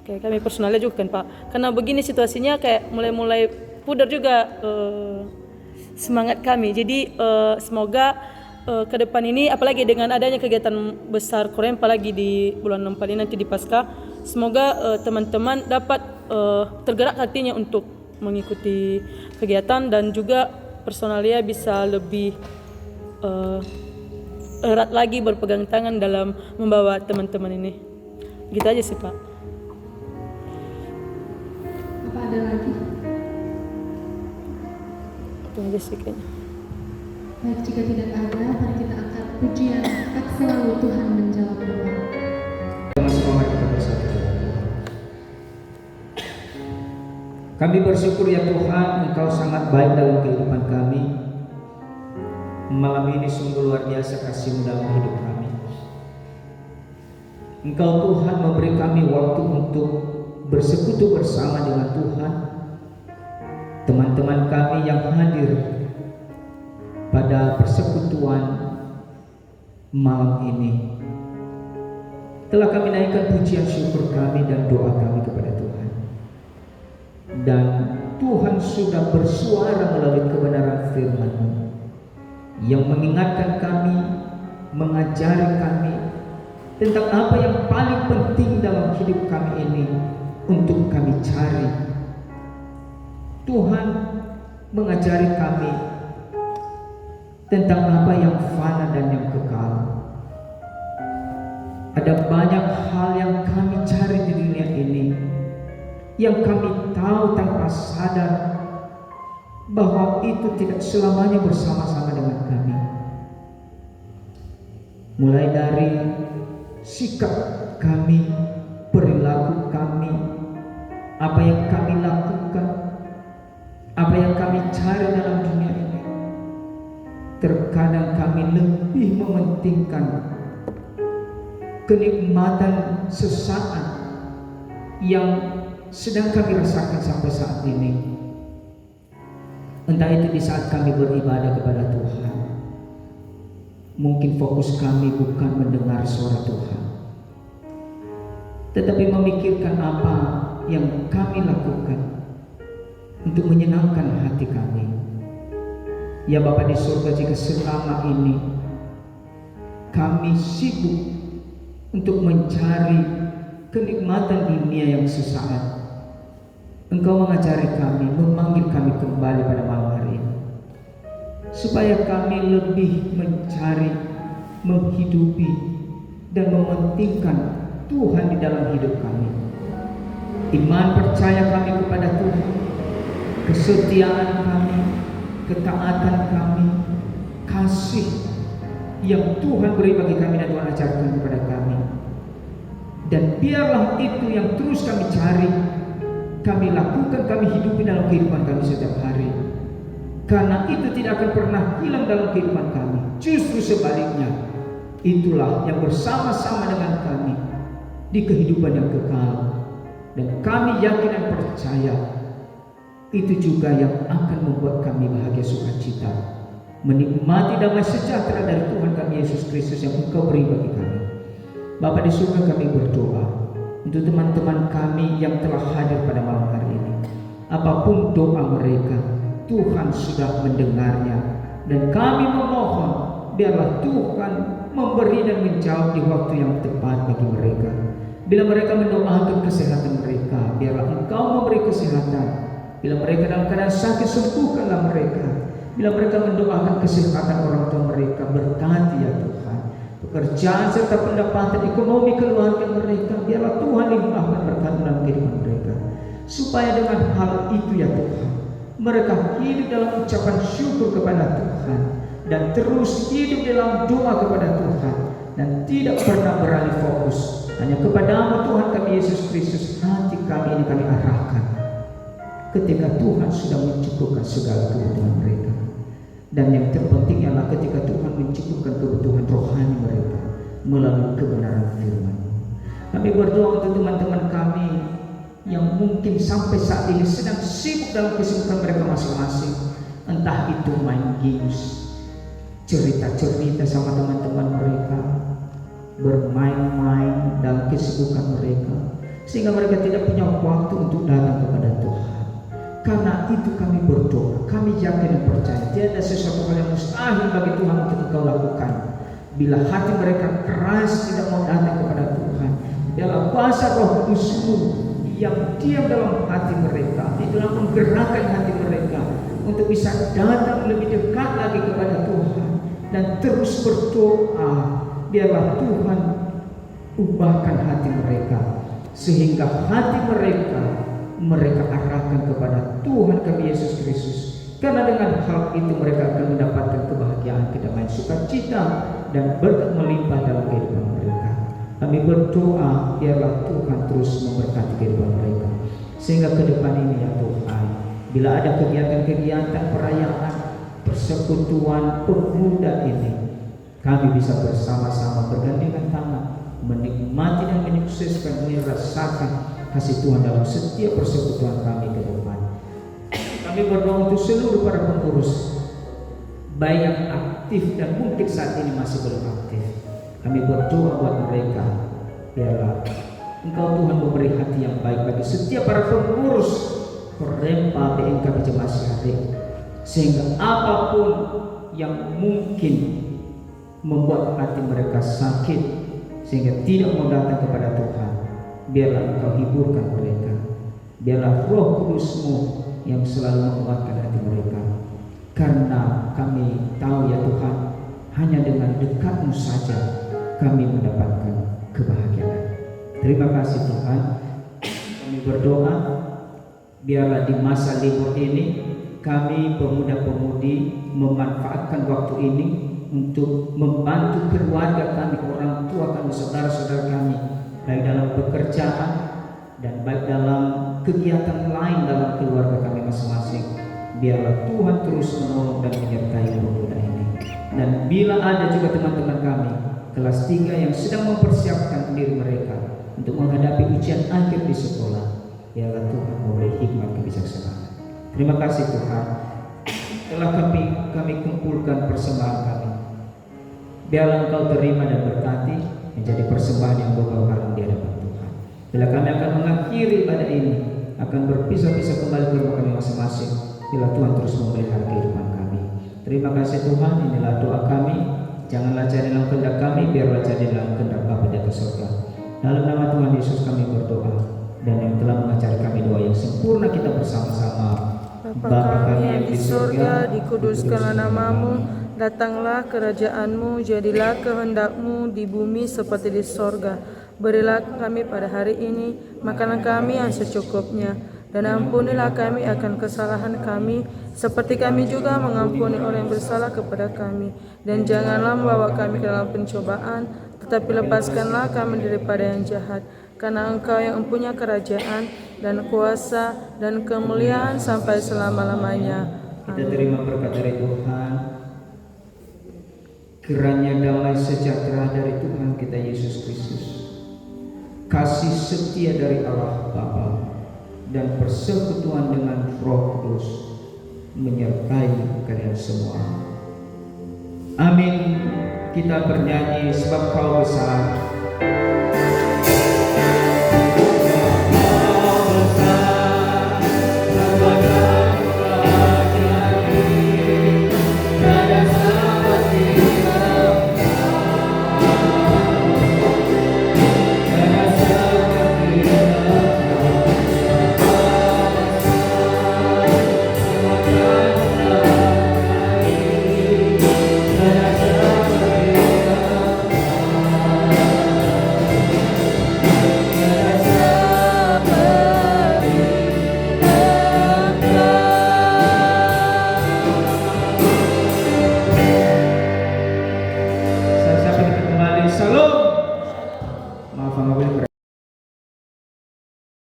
kayak kami personalnya juga kan Pak, karena begini situasinya kayak mulai pudar juga semangat kami. Jadi semoga ke depan ini, apalagi dengan adanya kegiatan besar Korea, apalagi di bulan 6 ini nanti di Paskah, semoga teman-teman dapat tergerak hatinya untuk mengikuti kegiatan dan juga personalia bisa lebih erat lagi berpegang tangan dalam membawa teman-teman ini. Gitu aja sih Pak. Apa ada lagi? Itu aja sih kayaknya. Baik, jika tidak ada, mari kita angkat pujian. Tak selalu Tuhan menjawab doa. Mari kita bersatu. Kami bersyukur ya Tuhan, Engkau sangat baik dalam kehidupan kami. Malam ini sungguh luar biasa kasih-Mu dalam hidup kami. Engkau Tuhan memberi kami waktu untuk bersekutu bersama dengan Tuhan. Teman-teman kami yang hadir pada persekutuan malam ini, telah kami naikkan pujian syukur kami dan doa kami kepada Tuhan. Dan Tuhan sudah bersuara melalui kebenaran firman-Mu yang mengingatkan kami, mengajari kami tentang apa yang paling penting dalam hidup kami ini untuk kami cari. Tuhan mengajari kami tentang apa yang fana dan yang kekal. Ada banyak hal yang kami cari di dunia ini, yang kami tahu tanpa sadar bahwa itu tidak selamanya bersama-sama dengan kami. Mulai dari sikap kami, perilaku kami, apa yang kami lakukan, apa yang kami cari dalam dunia ini. Terkadang kami lebih mementingkan kenikmatan sesaat yang sedang kami rasakan sampai saat ini. Entah itu di saat kami beribadah kepada Tuhan, mungkin fokus kami bukan mendengar suara Tuhan, tetapi memikirkan apa yang kami lakukan untuk menyenangkan hati kami. Ya Bapa di surga, jika selama ini kami sibuk untuk mencari kenikmatan dunia yang sesaat, Engkau mengajari kami, memanggil kami kembali pada malam hari ini, supaya kami lebih mencari, menghidupi, dan mementingkan Tuhan di dalam hidup kami. Iman percaya kami kepada Tuhan, kesetiaan kami, ketaatan kami, kasih yang Tuhan beri bagi kami dan Tuhan ajarkan kepada kami. Dan biarlah itu yang terus kami cari, kami lakukan, kami hidupi dalam kehidupan kami setiap hari. Karena itu tidak akan pernah hilang dalam kehidupan kami. Justru sebaliknya, itulah yang bersama-sama dengan kami di kehidupan yang kekal. Dan kami yakin dan percaya itu juga yang akan membuat kami bahagia sukacita, menikmati damai sejahtera dari Tuhan kami Yesus Kristus yang Engkau beri bagi kami. Bapa di surga, kami berdoa untuk teman-teman kami yang telah hadir pada malam hari ini. Apapun doa mereka, Tuhan sudah mendengarnya, dan kami memohon biarlah Tuhan memberi dan menjawab di waktu yang tepat bagi mereka. Bila mereka mendoakan kesehatan mereka, biarlah Engkau memberi kesehatan. Bila mereka dalam keadaan sakit, sembuhkanlah mereka. Bila mereka mendoakan kesehatan orang tua mereka, berkati ya Tuhan pekerjaan serta pendapatan ekonomi keluarga mereka, biarlah Tuhan limpahkan berkat dalam kehidupan mereka, supaya dengan hal itu ya Tuhan, mereka hidup dalam ucapan syukur kepada Tuhan, dan terus hidup dalam doa kepada Tuhan, dan tidak pernah beralih fokus hanya kepadamu Tuhan kami Yesus Kristus. Hati kami ini kami arahkan ketika Tuhan sudah mencukupkan segala kebutuhan mereka. Dan yang terpenting adalah ketika Tuhan mencukupkan kebutuhan rohani mereka melalui kebenaran firman. Kami berdoa untuk teman-teman kami yang mungkin sampai saat ini sedang sibuk dalam kesibukan mereka masing-masing. Entah itu main games, cerita-cerita sama teman-teman mereka, bermain-main dalam kesibukan mereka, sehingga mereka tidak punya waktu untuk datang kepada Tuhan. Karena itu kami berdoa, kami yakin dan percaya tiada sesuatu hal yang mustahil bagi Tuhan untuk Engkau lakukan. Bila hati mereka keras tidak mau datang kepada Tuhan, dalam kuasa Roh Kudus-Mu yang diam dalam hati mereka, di dalam menggerakkan hati mereka untuk bisa datang lebih dekat lagi kepada Tuhan dan terus berdoa, biarlah Tuhan ubahkan hati mereka sehingga hati mereka arahkan kepada Tuhan kami Yesus Kristus. Karena dengan hal itu mereka akan mendapatkan kebahagiaan, kedamaian, sukacita dan berkat melimpah dalam kehidupan mereka. Kami berdoa biarlah Tuhan terus memberkati kehidupan mereka, sehingga ke depan ini ya Tuhan, bila ada kegiatan-kegiatan perayaan persekutuan pemuda ini, kami bisa bersama-sama bergandengan tangan menikmati dan menyukseskan, merasakan kasih Tuhan dalam setiap persekutuan kami ke depan. Kami berdoa untuk seluruh para pengurus, baik yang aktif dan mungkin saat ini masih belum aktif. Kami berdoa buat mereka, biarlah Engkau Tuhan memberi hati yang baik bagi setiap para pengurus Korempa BMK Jemaat Syariah, sehingga apapun yang mungkin membuat hati mereka sakit sehingga tidak mau datang kepada Tuhan, biarlah Engkau hiburkan mereka. Biarlah Roh Kudus-Mu yang selalu menguatkan hati mereka. Karena kami tahu ya Tuhan, hanya dengan dekat-Mu saja kami mendapatkan kebahagiaan. Terima kasih Tuhan. Kami berdoa, biarlah di masa libur ini kami pemuda-pemudi memanfaatkan waktu ini untuk membantu keluarga kami, orang tua kami, saudara-saudara kami, baik dalam pekerjaan dan baik dalam kegiatan lain dalam keluarga kami masing-masing. Biarlah Tuhan terus menolong dan menyertai pemuda ini. Dan bila ada juga teman-teman kami kelas 3 yang sedang mempersiapkan diri mereka untuk menghadapi ujian akhir di sekolah, biarlah Tuhan memberi hikmat kebijaksanaan. Terima kasih Tuhan, telah kami kumpulkan persembahan kami. Biarlah Engkau terima dan berkati menjadi persembahan yang berbahagia di hadapan Tuhan. Bila kami akan mengakhiri ibadah ini, akan berpisah-pisah kembali ke rumah kami masing-masing, bila Tuhan terus memelihara kehidupan kami. Terima kasih Tuhan, inilah doa kami. Janganlah jadi dalam kehendak kami, biarlah jadi dalam kehendak Bapa di atas surga. Dalam nama Tuhan Yesus kami berdoa, dan yang telah mengajari kami doa yang sempurna kita bersama-sama. Bapa kami yang di surga, dikuduskanlah nama-Mu, datanglah kerajaan-Mu, jadilah kehendak-Mu di bumi seperti di sorga. Berilah kami pada hari ini makanan kami yang secukupnya, dan ampunilah kami akan kesalahan kami, seperti kami juga mengampuni orang yang bersalah kepada kami. Dan janganlah membawa kami ke dalam pencobaan, tetapi lepaskanlah kami daripada yang jahat. Karena Engkau yang mempunyai kerajaan dan kuasa dan kemuliaan sampai selama-lamanya. Kita terima berkat dari Tuhan. Kiranya damai sejahtera dari Tuhan kita Yesus Kristus, kasih setia dari Allah Bapa, dan persekutuan dengan Roh Kudus menyertai kalian semua. Amin. Kita bernyanyi sebab Kau besar.